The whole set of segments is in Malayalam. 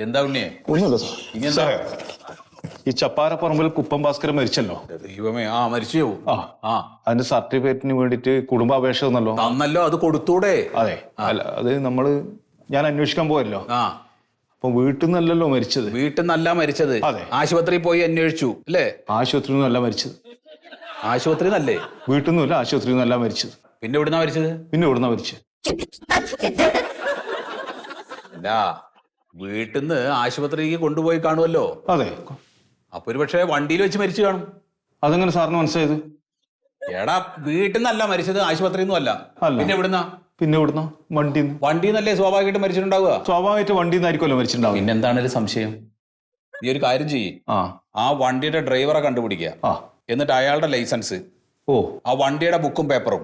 എന്താ ഉണ്ണിയെ? ഒന്നുമില്ല സാർ. ഇനി എന്താ? ഈ ചപ്പാരപ്പറമ്പിൽ കുപ്പം ഭാസ്കരൻ മരിച്ചല്ലോ. ദൈവമേ, മരിച്ചു പോവും. അതിന്റെ സർട്ടിഫിക്കറ്റിന് വേണ്ടിട്ട് കുടുംബാപേക്ഷ തന്നല്ലോ. തന്നല്ലോ, അത് കൊടുത്തൂടെ? അതെ, അല്ല അത് ഞാൻ അന്വേഷിക്കാൻ പോയല്ലോ. അപ്പൊ വീട്ടിൽ നിന്നല്ലല്ലോ മരിച്ചത്. വീട്ടിൽ നിന്നല്ല മരിച്ചത്. അതെ, ആശുപത്രിയിൽ പോയി അന്വേഷിച്ചു അല്ലേ? ആശുപത്രിയിൽ നിന്നല്ല മരിച്ചത്. ആശുപത്രി നല്ലേ? വീട്ടിൽ നിന്നല്ല, ആശുപത്രിയിൽ നിന്നല്ല മരിച്ചത്. പിന്നെ എവിടുന്നാ മരിച്ചത്? പിന്നെ എവിടുന്നാ മരിച്ചത്? അല്ല, വീട്ടിൽ നിന്ന് ആശുപത്രിക്ക് കൊണ്ടുപോയി കാണുമല്ലോ. അതെ, അപ്പൊ ഒരു പക്ഷേ വണ്ടിയിൽ വെച്ച് മരിച്ചു കാണും. അതെങ്ങനെ സാറിന് മനസ്സിലായത്? എടാ, വീട്ടിൽ നിന്നല്ല മരിച്ചത്, ആശുപത്രിയിൽ നിന്നും അല്ല. പിന്നെ എവിടുന്നാ? പിന്നെ എവിടുന്നാ? വണ്ടിന്നല്ലേ സ്വാഭാവികമായിട്ട് മരിച്ചിട്ടുണ്ടാവുക. സ്വാഭാവികമായിട്ട് വണ്ടിയിൽ നിന്നായിരിക്കുമല്ലോ മരിച്ചിട്ടുണ്ടാവും. പിന്നെ എന്താണ് ഒരു സംശയം? നീ ഒരു കാര്യം ചെയ്യ്, ആ വണ്ടിയുടെ ഡ്രൈവറെ കണ്ടുപിടിക്കുക. എന്നിട്ട് അയാളുടെ ലൈസൻസ്, ആ വണ്ടിയുടെ ബുക്കും പേപ്പറും,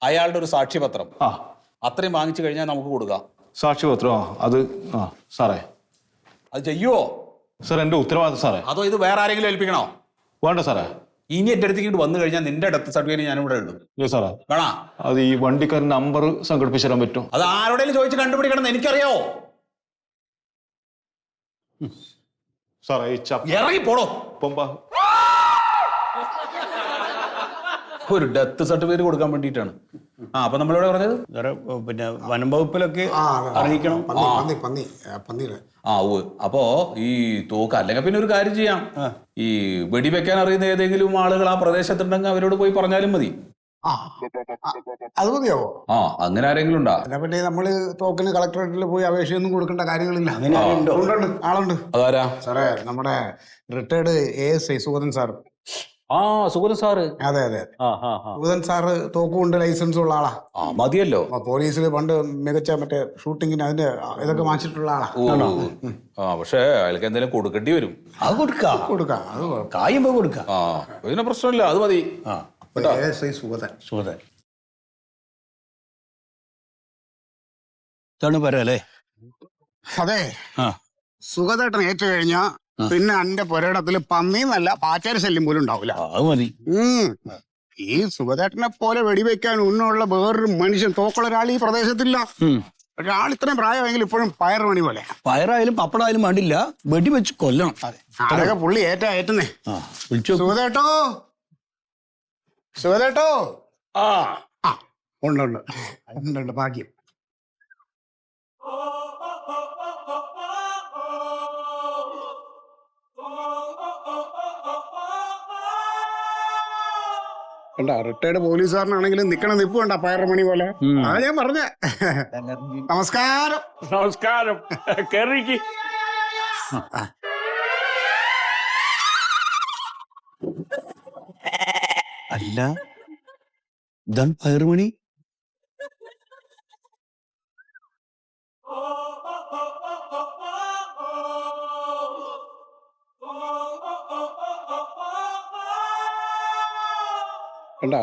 അയാളുടെ ഒരു സാക്ഷ്യപത്രം, അത്രയും വാങ്ങിച്ചു കഴിഞ്ഞാൽ നമുക്ക് കൊടുക്കാം. സാക്ഷ്യപത്രം? അത് സാറേ അത് ചെയ്യുവോ? സാർ എന്റെ ഉത്തരവാദിത്തം സാറേ. അതോ ഇത് വേറെ ആരെങ്കിലും ഏൽപ്പിക്കണോ? വേണ്ട സാറേ. ഇനി എന്റെ അടുത്തേക്ക് വന്നു കഴിഞ്ഞാൽ നിന്റെ ഡെത്ത് സർട്ടിഫിക്കറ്റ് ഞാൻ ഇവിടെ ഉള്ളൂ. സാറേ വേണ? അത് ഈ വണ്ടിക്കാരൻ നമ്പർ സംഘടിപ്പിച്ചു തരാൻ പറ്റും? അത് ആരോടെങ്കിലും ചോദിച്ച് കണ്ടുപിടിക്കണം എന്ന് എനിക്കറിയോ. സാറേ ഇറങ്ങി പോടോ. ഒരു ഡെത്ത് സർട്ടിഫിക്കറ്റ് കൊടുക്കാൻ വേണ്ടിയിട്ടാണ്. അപ്പൊ നമ്മളിവിടെ പറഞ്ഞത് പിന്നെ വനം വകുപ്പിലൊക്കെ അറിയിക്കണം. അപ്പോ ഈ തോക്ക് അല്ലെങ്കിൽ പിന്നെ ഒരു കാര്യം ചെയ്യാം, ഈ വെടിവെക്കാൻ അറിയുന്ന ഏതെങ്കിലും ആളുകൾ ആ പ്രദേശത്തുണ്ടെങ്കിൽ അവരോട് പോയി പറഞ്ഞാലും മതി. അത് മതിയാവോ? അങ്ങനെ ആരെങ്കിലും ഉണ്ടോ? പിന്നെ നമ്മള് തോക്കിന് കളക്ടറേറ്റിൽ പോയി അപേക്ഷയൊന്നും കൊടുക്കേണ്ട കാര്യങ്ങളില്ല. ആളുണ്ട്. അതാരാ? സാറേ, നമ്മുടെ retired ASI Sugathan sir. Sugathan sir? അതെ അതെ, സുഗതൻ സാറ് തോക്കുകൊണ്ട് ലൈസൻസ് ഉള്ള ആളാ. മതിയല്ലോ. പോലീസിൽ പണ്ട് മികച്ച മറ്റേ ഷൂട്ടിങ്ങിന് അതിന്റെ ഇതൊക്കെ വാങ്ങിച്ചിട്ടുള്ള ആളാ. പക്ഷെ അയാൾക്ക് എന്തെങ്കിലും കൊടുക്കേണ്ടി വരും. അത് കൊടുക്കാം, അത് കായുമ്പോ കൊടുക്കാം. ഇതിന് പ്രശ്നമില്ല, അത് മതി. ASI സുഗതൻ. പറയല്ലേ? അതെ, സുഗതേട്ടൻ ഏറ്റു കഴിഞ്ഞാ പിന്നെ എന്റെ പുരയിടത്തില് പന്നിന്നല്ല പാച്ചാരി ശല്യം പോലും ഉണ്ടാവില്ല. അത് മതി. ഈ സുഗതേട്ടനെ പോലെ വെടിവെക്കാൻ ഉന്നുള്ള വേറൊരു മനുഷ്യൻ തോക്കുള്ള ഒരാൾ ഈ പ്രദേശത്തില്ല. ഒരാൾ ഇത്രയും പ്രായമെങ്കിൽ ഇപ്പോഴും പയറുമണി പോലെ. പയറായാലും പപ്പടായാലും വേണ്ടില്ല, വെടിവെച്ച് കൊല്ലണം. അതൊക്കെ പുള്ളി ഏറ്റുന്നേ. സുഗതേട്ടോ, സുഗതേട്ടോ. ഉണ്ട് ഭാഗ്യം. റിട്ടയർഡ് പോലീസുകാരനാണെങ്കിലും നിക്കണ നിപ്പ് കണ്ട പയറുമണി പോലെ. ഞാൻ പറഞ്ഞ നമസ്കാരം. നമസ്കാരം. കേറിക്ക്. അല്ല, ഇതാണ് പയറുമണി.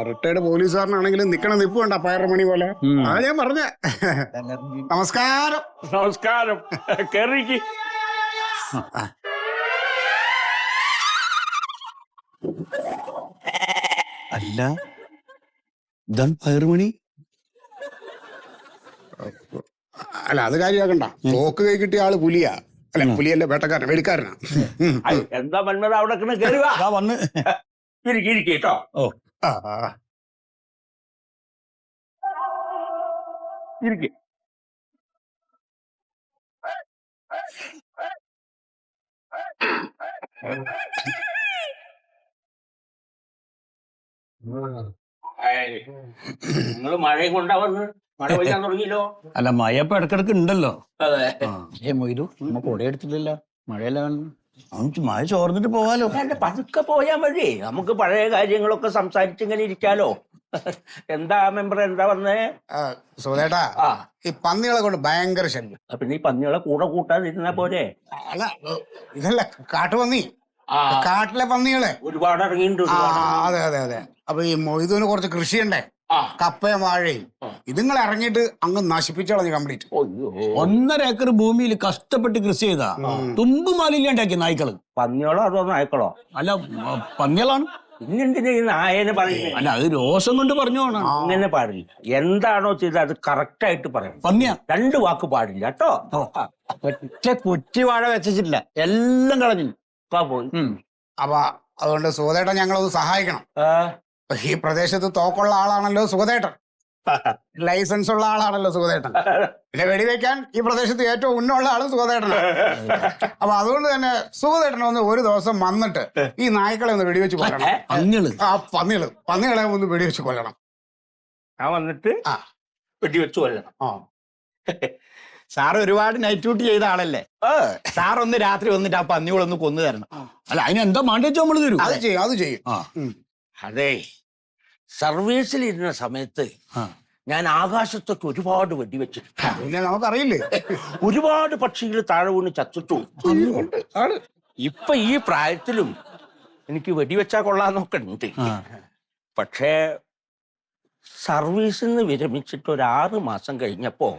റിട്ടയർഡ് പോലീസുകാരനാണെങ്കിലും നിക്കണ നിപ്പ് കണ്ട പയറുമണി പോലെ. ഞാൻ പറഞ്ഞ നമസ്കാരം. നമസ്കാരം. കേറിക്ക്. അല്ല, ഇതാണ് പയറുമണി. അല്ല, അത് കാര്യമാക്കണ്ട. തോക്ക് കൈ കിട്ടിയ ആള് പുലിയാ. അല്ല, പുലിയല്ല, വേട്ടക്കാരൻ, വെടിക്കാരനാ. എന്താ മന്മത അവിടെ കേറുക? വന്ന് ഇരിക്കേട്ടോ. ഇരിക്കെ. നിങ്ങള് മഴയും കൊണ്ടാ വന്ന്? മഴ പെയ്യാൻ തുടങ്ങിയല്ലോ. അല്ല, മഴ ഇപ്പൊ ഇടക്കിടക്ക് ഉണ്ടല്ലോ. അതെ. മൊയ്തു നമ്മ കൊട എടുത്തില്ലല്ലോ. മഴയെല്ലാം മഴ ചോർന്നിട്ട് പോവാലോ. പതുക്കെ പോയാ മതി. നമുക്ക് പഴയ കാര്യങ്ങളൊക്കെ സംസാരിച്ചിങ്ങനെ ഇരിക്കാലോ. എന്താ മെമ്പർ, എന്താ വന്നേ? സുഖേട്ടാ, ഈ പന്നികളെ കൊണ്ട് ഭയങ്കര ശല്യം. പിന്നെ ഈ പന്നികളെ കൂടെ കൂട്ടാതിരുന്നാ പോരെ? അല്ല, ഇതല്ല കാട്ടുപന്നി. കാട്ടിലെ പന്നികളെ ഒരുപാട് ഇറങ്ങിയിട്ടുണ്ട്. അതെ അതെ അതെ. അപ്പൊ ഈ മൊയ്തുവിന് കുറച്ച് കൃഷിയുണ്ടേ, കപ്പയും വാഴയും. ഇതുങ്ങൾ ഇറങ്ങിയിട്ട് അങ്ങ് നശിപ്പിച്ചു കളഞ്ഞു കംപ്ലീറ്റ്. 1.5 ഏക്കർ ഭൂമിയിൽ കഷ്ടപ്പെട്ട് കൃഷി ചെയ്താ തുമ്പുമാലില്ലാണ്ടാക്കിയ നായ്ക്കള്. പന്നികളോ അതോ നായ്ക്കളോ? അല്ല, പന്നികളാണ്. പിന്നെന്തിനാ ഈ നായനെ പറയുന്നത്? അല്ല അത് രോഷം കൊണ്ട് പറഞ്ഞു പോണ. അങ്ങനെ പാടില്ല. എന്താണോ ചെയ്തത് അത് കറക്റ്റ് ആയിട്ട് പറയണം. പന്നിയാ 2 വാക്ക് പാടില്ല കേട്ടോ. ഒറ്റ കുറ്റി വാഴ വെച്ചില്ല, എല്ലാം കളഞ്ഞു പോയി. അപ്പൊ അതുകൊണ്ട് സുഖതേട്ടൻ ഞങ്ങളൊന്ന് സഹായിക്കണം. ആ, ഈ പ്രദേശത്ത് തോക്കുള്ള ആളാണല്ലോ സുഖതേട്ടൻ, ലൈസൻസ് ഉള്ള ആളാണല്ലോ സുഖതേട്ടൻ. പിന്നെ വെടിവെക്കാൻ ഈ പ്രദേശത്ത് ഏറ്റവും ഉന്നുള്ള ആളും സുഖതേട്ടനാണ്. അപ്പൊ അതുകൊണ്ട് തന്നെ സുഖതേട്ടൻ ഒന്ന് ഒരു ദിവസം വന്നിട്ട് ഈ നായ്ക്കളെ ഒന്ന് വെടിവെച്ച് കൊല്ലണം. അങ്ങള് ആ പന്നികളെ ഒന്ന് വെടിവെച്ച് കൊല്ലണം. ഞാൻ വന്നിട്ട് ആ വെടിവെച്ച് കൊല്ലണം. ആ സാർ ഒരുപാട് നൈറ്റ് ഡ്യൂട്ടി ചെയ്ത ആളല്ലേ, സാർ ഒന്ന് രാത്രി വന്നിട്ട് ആ പന്നികളൊന്ന് കൊന്നു തരണം. അല്ല അതിന് എന്താ മാണ്ടേച്ചോ നമ്മള് തരും. അത് ചെയ്യും. അതെ, സർവീസിലിരുന്ന സമയത്ത് ഞാൻ ആകാശത്തൊക്കെ ഒരുപാട് വെടിവെച്ചിട്ടുണ്ട്. പിന്നെ നമുക്കറിയില്ലേ, ഒരുപാട് പക്ഷികൾ താഴെ വീണ് ചത്തിട്ടു. ഇപ്പൊ ഈ പ്രായത്തിലും എനിക്ക് വെടിവെച്ചാ കൊള്ളാന്നൊക്കെ ഉണ്ട്. പക്ഷേ സർവീസിൽ നിന്ന് വിരമിച്ചിട്ട് ഒരു 6 മാസം കഴിഞ്ഞപ്പോ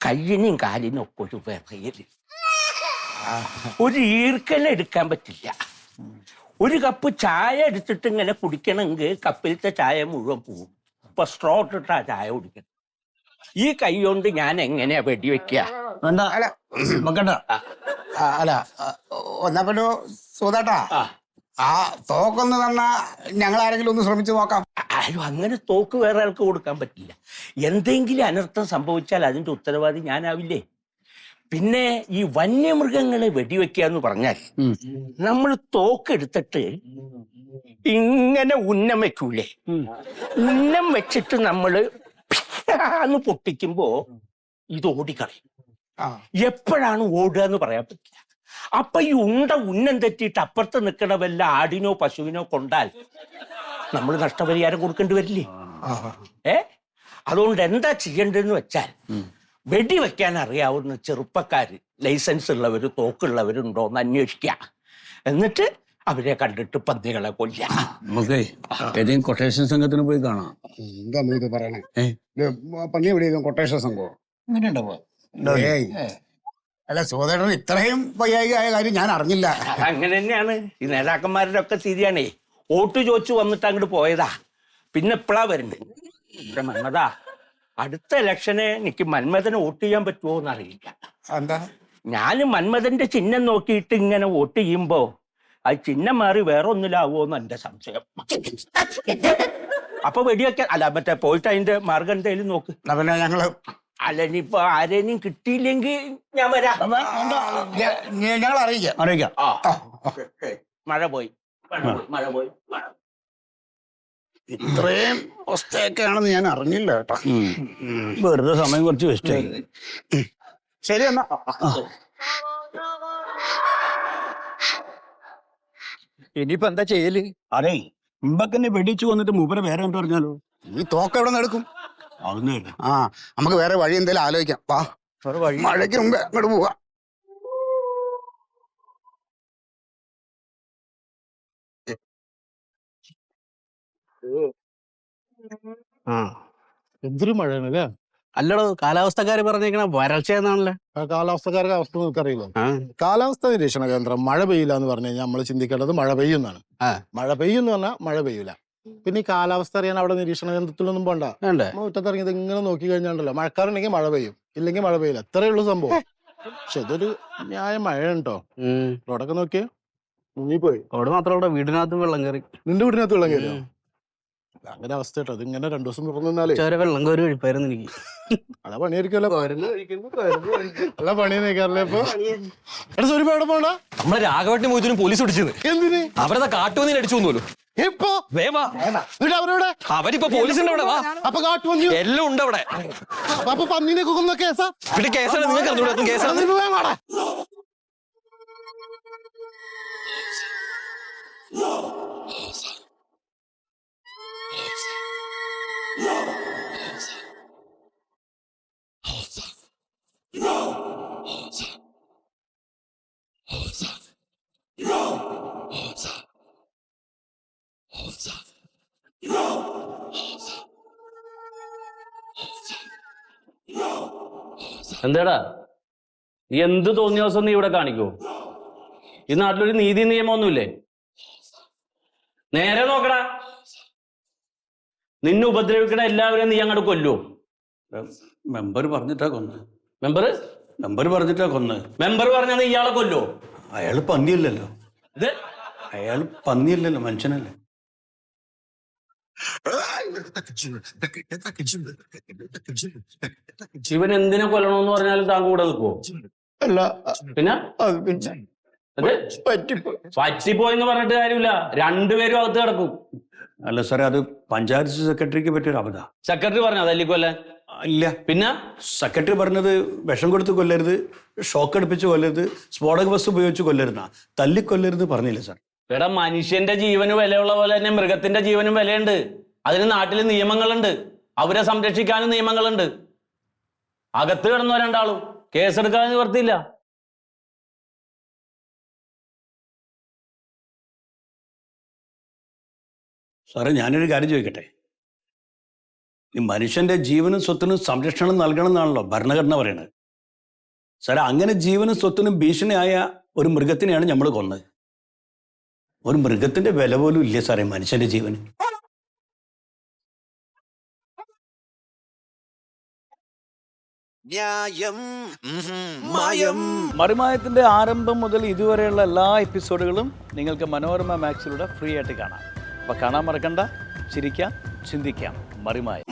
കയ്യിനും കാലിനും ഒക്കെ ഒരു വിറയല്, ഒരു ഈർക്കലെടുക്കാൻ പറ്റില്ല. ഒരു കപ്പ് ചായ എടുത്തിട്ട് ഇങ്ങനെ കുടിക്കണമെങ്കിൽ കപ്പിലത്തെ ചായ മുഴുവൻ പോകും. ഇപ്പൊ സ്ട്രോ ഇട്ടിട്ടാ ചായ കുടിക്കണം. ഈ കൈ കൊണ്ട് ഞാൻ എങ്ങനെയാ വെടിവെക്കുക? വേണ്ട അല്ല വെക്കണ്ട. അല്ല എന്നാ പിന്നെ സുഖതേട്ടാ ആ തോക്കൊന്ന് തന്നാ ഞങ്ങൾ ആരെങ്കിലും ഒന്ന് ശ്രമിച്ചു നോക്കാം. ആരും അങ്ങനെ തോക്ക് വേറെ ആൾക്ക് കൊടുക്കാൻ പറ്റില്ല. എന്തെങ്കിലും അനർത്ഥം സംഭവിച്ചാൽ അതിന്റെ ഉത്തരവാദി ഞാനാവില്ലേ? പിന്നെ ഈ വന്യമൃഗങ്ങളെ വെടിവെക്കുക എന്ന് പറഞ്ഞാൽ നമ്മൾ തോക്കെടുത്തിട്ട് ഇങ്ങനെ ഉന്നം വെക്കൂലേ, ഉന്നം വെച്ചിട്ട് നമ്മള് എന്ന് പൊട്ടിക്കുമ്പോ ഇത് ഓടിക്കളയും. എപ്പോഴാണ് ഓടുക എന്ന് പറയാൻ പറ്റില്ല. അപ്പൊ ഈ ഉന്നം തെറ്റിയിട്ട് അപ്പുറത്ത് നിൽക്കണ വല്ല ആടിനോ പശുവിനോ കൊണ്ടാൽ നമ്മൾ നഷ്ടപരിഹാരം കൊടുക്കേണ്ടി വരില്ലേ? അതുകൊണ്ട് എന്താ ചെയ്യേണ്ടതെന്ന് വെച്ചാൽ വെടിവെക്കാൻ അറിയാവുന്ന ചെറുപ്പക്കാര്, ലൈസൻസ് ഉള്ളവര്, തോക്കുള്ളവരുണ്ടോ എന്ന് അന്വേഷിക്കുക. എന്നിട്ട് അവരെ കണ്ടിട്ട് പന്നികളെ കൊല്ലാം. നമുക്ക് ഏതെങ്കിലും കൊട്ടേഷൻ സംഘത്തിന് പോയി കാണാം. എന്താ ഇത് പറയണേ? പന്നി എവിടെയും കൊട്ടേഷൻ സംഭവം അല്ല സുഖതേട്ടൻ ഇത്രയും വയ്യായിക കാര്യം ഞാൻ അറിഞ്ഞില്ല. അങ്ങനെ തന്നെയാണ് ഈ നേതാക്കന്മാരുടെ ഒക്കെ സ്ഥിതിയാണേ. വോട്ട് ചോദിച്ചു വന്നിട്ട് അങ്ങോട്ട് പോയതാ, പിന്നെ എപ്പോഴാ വരുന്നത്? പക്ഷെ മന്മതാ, അടുത്ത ഇലക്ഷന് എനിക്ക് മന്മഥന് വോട്ട് ചെയ്യാൻ പറ്റുമോ എന്നറിയില്ല. എന്താ? ഞാൻ മന്മഥന്റെ ചിഹ്നം നോക്കിയിട്ട് ഇങ്ങനെ വോട്ട് ചെയ്യുമ്പോ അത് ചിഹ്നം മാറി വേറെ ഒന്നിലാവുമോന്ന് എന്റെ സംശയം. അപ്പൊ വെടിവെക്കാൻ അല്ല, മറ്റേ പോയിട്ട് അതിന്റെ മാർഗം എന്തായാലും നോക്ക്. പിന്നെ ഞങ്ങള് അല്ല, ഇനിയിപ്പൊ ആരെയും കിട്ടിയില്ലെങ്കിൽ ഞാൻ വരാം. ഞങ്ങൾ അറിയിക്കാം. മഴ പോയി. ഇത്രയും അവസ്ഥയൊക്കെയാണെന്ന് ഞാൻ അറിഞ്ഞില്ല കേട്ടോ. വെറുതെ സമയം കുറച്ച് വേസ്റ്റ് ആയി. ശരി എന്നാ. ഇനിയിപ്പോ എന്താ ചെയ്യല്? അതെ, മുമ്പൊക്കെ വെടിച്ചു വന്നിട്ട് മൂപ്പരെ വേറെ എന്താ പറഞ്ഞാലോ? ഈ തോക്ക് എവിടെ നിന്ന് എടുക്കും? അതൊന്നും ആ നമുക്ക് വേറെ വഴി എന്തെങ്കിലും ആലോചിക്കാം. വാ, മഴയ്ക്ക് മുമ്പേ അങ്ങോട്ട് പോവാ. എന്തൊരു മഴയാണല്ലേ? അല്ലടോ, കാലാവസ്ഥക്കാര് പറഞ്ഞേക്കണ വരൾച്ച എന്നാണല്ലേ? കാലാവസ്ഥക്കാരുടെ അവസ്ഥ നിനക്കറിയില്ല. കാലാവസ്ഥ നിരീക്ഷണ കേന്ദ്രം മഴ പെയ്യില്ല എന്ന് പറഞ്ഞു കഴിഞ്ഞാൽ നമ്മൾ ചിന്തിക്കേണ്ടത് മഴ പെയ്യുന്നാണ്. മഴ പെയ്യുന്ന് പറഞ്ഞാൽ മഴ പെയ്യൂല. പിന്നെ ഈ കാലാവസ്ഥ അറിയാൻ അവിടെ നിരീക്ഷണ കേന്ദ്രത്തിലൊന്നും പോണ്ട. മുറ്റത്തിറങ്ങിയത് ഇങ്ങനെ നോക്കി കഴിഞ്ഞാണ്ടല്ലോ, മഴക്കാറുണ്ടെങ്കിൽ മഴ പെയ്യും, ഇല്ലെങ്കിൽ മഴ പെയ്യില്ല. അത്രയേ ഉള്ളൂ സംഭവം. പക്ഷെ ഇതൊരു ന്യായ മഴയുണ്ടോ? റോഡൊക്കെ നോക്കിയേ മുങ്ങിപ്പോയി. അവിടെ മാത്രമല്ല, വീടിനകത്തും വെള്ളം കയറി. നിന്റെ വീടിനകത്ത് വെള്ളം കയറിയോ? അങ്ങനെ അവസ്ഥ കേട്ടോ. ഇത് ഇങ്ങനെ 2 ദിവസം തുറന്നാലേ വെള്ളം കയറി കഴിപ്പായിരുന്നു എനിക്ക്. അതാ പണിയായിരിക്കുമല്ലോ. അല്ല പണി നീക്കാറില്ലേ ഇപ്പൊ? ഒരുപാട് എവിടെ പോണ്ട? നമ്മളെ രാഘവട്ടിന് മോചനും പോലീസ് പിടിച്ചത്. എന്തിന്? അവരതാ കാട്ടുപന്നി അടിച്ചു പോലും. ഇപ്പൊ അവരോടെ അവരിപ്പോ പോലീസിന്റെ അവിടെ വാ. അപ്പൊ കാട്ടുപന്നി എല്ലാം ഉണ്ട് അവിടെ. അപ്പൊ പന്നിനെ കൊന്ന കേസാ? ഇവിടെ കേസാണ്. നിങ്ങൾക്ക് അറിഞ്ഞൂടാ കേസാണ്. എന്താടാ, എന്ത് തോന്നിയ ദിവസം നീ ഇവിടെ കാണിക്കോ? ഈ നാട്ടിലൊരു നീതി നിയമമൊന്നുമില്ലേ? നേരെ നോക്കടാ. നിന്നെ ഉപദ്രവിക്കണ എല്ലാവരെയും നീ അങ്ങോട്ട് കൊല്ലൂ. മെമ്പർ പറഞ്ഞിട്ടാ കൊന്ന്. മെമ്പർ പറഞ്ഞിട്ടാ കൊന്ന്. മെമ്പർ പറഞ്ഞാൽ നീ ഇയാളെ കൊല്ലോ? അയാൾ പന്നിയല്ലല്ലോ. ഇത് അയാൾ പന്നിയല്ലല്ലോ, മനുഷ്യനല്ലേ. ഇവൻ എന്തിനെ കൊല്ലണമെന്ന് പറഞ്ഞാലും താൻ കൂടെ നിൽക്കുവോ? അല്ല, പിന്നെ അത് പിന്നെ പറ്റിപ്പോയെന്ന് പറഞ്ഞിട്ട് കാര്യമില്ല. രണ്ടുപേരും അകത്ത് കിടക്കും. അല്ല സാറേ, അത് പഞ്ചായത്ത് സെക്രട്ടറിക്ക് പറ്റിയൊരു അബദ്ധ. സെക്രട്ടറി പറഞ്ഞ തല്ലിക്കൊല്ലാൻ? ഇല്ല, പിന്നെ സെക്രട്ടറി പറഞ്ഞത് വിഷം കൊടുത്ത് കൊല്ലരുത്, ഷോക്ക് അടുപ്പിച്ച് കൊല്ലരുത്, സ്ഫോടക വസ്തു ഉപയോഗിച്ച് കൊല്ലരുന്ന, തല്ലിക്കൊല്ലരുത് പറഞ്ഞില്ല സാർ. ഇവിടെ മനുഷ്യന്റെ ജീവന് വിലയുള്ള പോലെ തന്നെ മൃഗത്തിന്റെ ജീവനും വിലയുണ്ട്. അതിന് നാട്ടിൽ നിയമങ്ങളുണ്ട്, അവരെ സംരക്ഷിക്കാനും നിയമങ്ങളുണ്ട്. അകത്ത് കിടന്നോ രണ്ടാളും, കേസെടുക്കാൻ നിവർത്തിയില്ല. സാറേ, ഞാനൊരു കാര്യം ചോദിക്കട്ടെ. ഈ മനുഷ്യന്റെ ജീവനും സ്വത്തിനും സംരക്ഷണം നൽകണം എന്നാണല്ലോ ഭരണഘടന പറയുന്നത്. സാറേ, അങ്ങനെ ജീവനും സ്വത്തിനും ഭീഷണിയായ ഒരു മൃഗത്തിനെയാണ് നമ്മൾ കൊന്നത്. ഒരു മൃഗത്തിന്റെ വില പോലും ഇല്ല സാറേ മനുഷ്യന്റെ ജീവന്. മറിമായത്തിന്റെ ആരംഭം മുതൽ ഇതുവരെയുള്ള എല്ലാ എപ്പിസോഡുകളും നിങ്ങൾക്ക് മനോരമ മാക്സിലൂടെ ഫ്രീ ആയിട്ട് കാണാം. അപ്പോൾ കാണാൻ മറക്കണ്ട. ചിരിക്കാം, ചിന്തിക്കാം. മറിമായം.